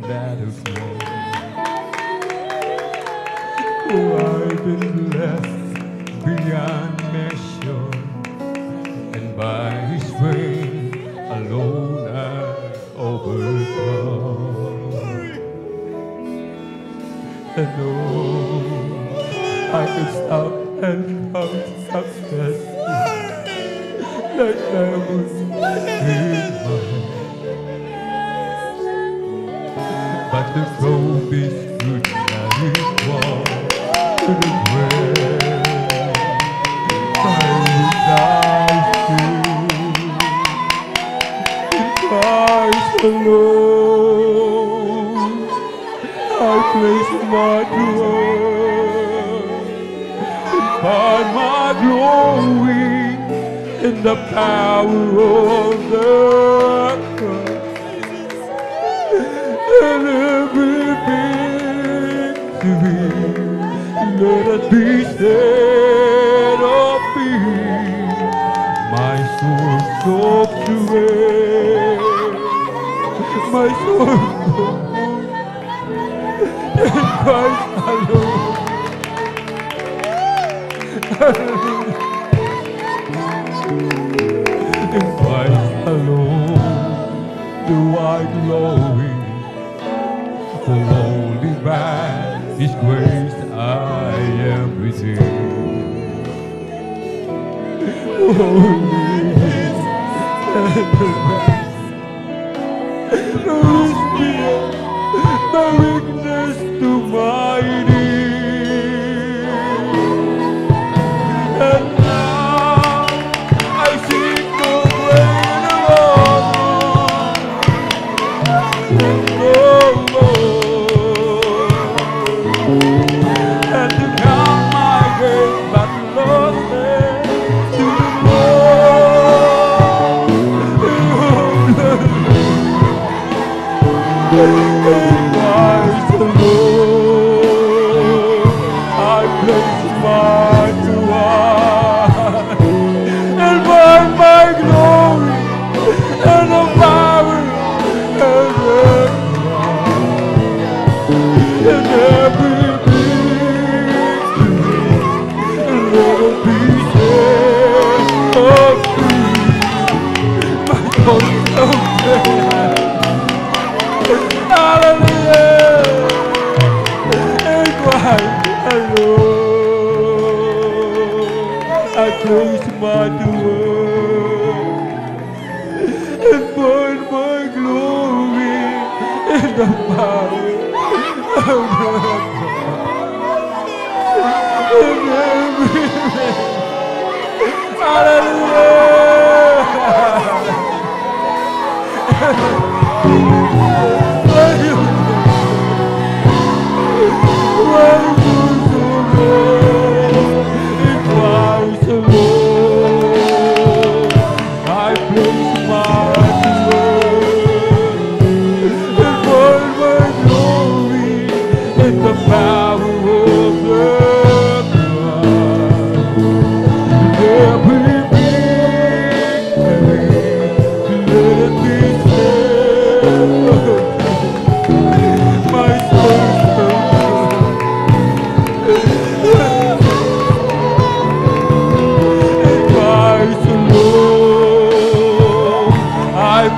that is wrong. Oh, I've been blessed beyond measure, and by His grace alone I overcome. And oh, I can stop and count success like there was in mine. But the road is good and it walks to the grave. I will die still in Christ alone. I place my trust and find my glory in the power of the cross. And every victory, let it be said of me, my source of strength, my source of in Christ alone. In Christ alone do I glory, for only by His grace I am redeemed. Holy Holy Spirit, my weakness to my need. And now I seek no greater honor than the Lord, and to count my days but losses to the Lord. In Christ alone, I place my trust and find my glory and the power and the and every victory, let it be said of me, my soul is so glad. Hallelujah! In Christ alone, I place my word and find my glory in the power of God. In every hallelujah!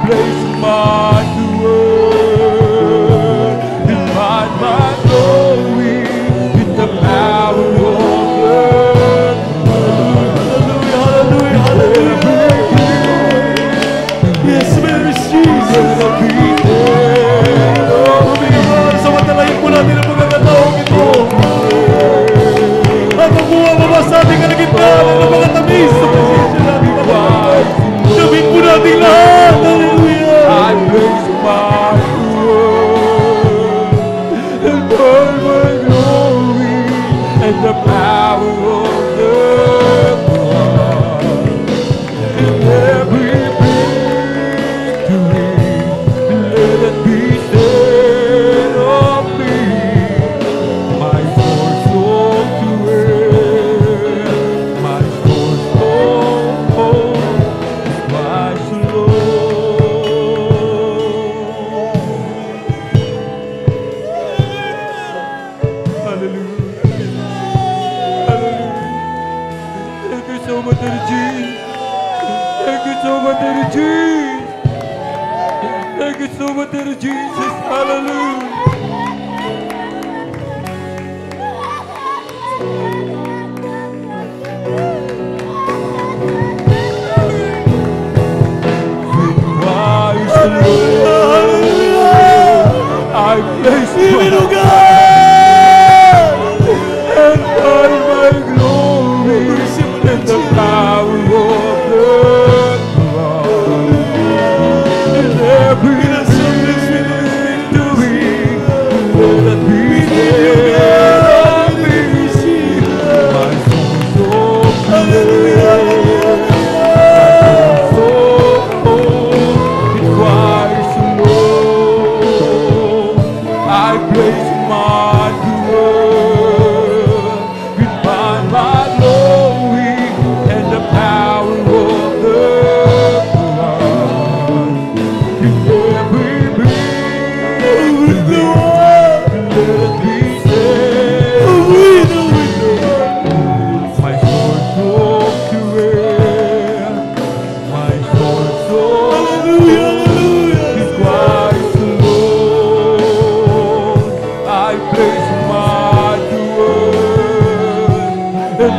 Place my word and find my glory Jesus. Thank you so much, Daddy Jesus. Hallelujah. I place my and all my glory in the power of the cross. In every victory, let it be said of me. My soul so pure, my soul so whole, it cries alone. I place my word behind my glory and the power of the cross. In every breath, let it be said, my soul so pure, my soul so it cries alone. I place my word and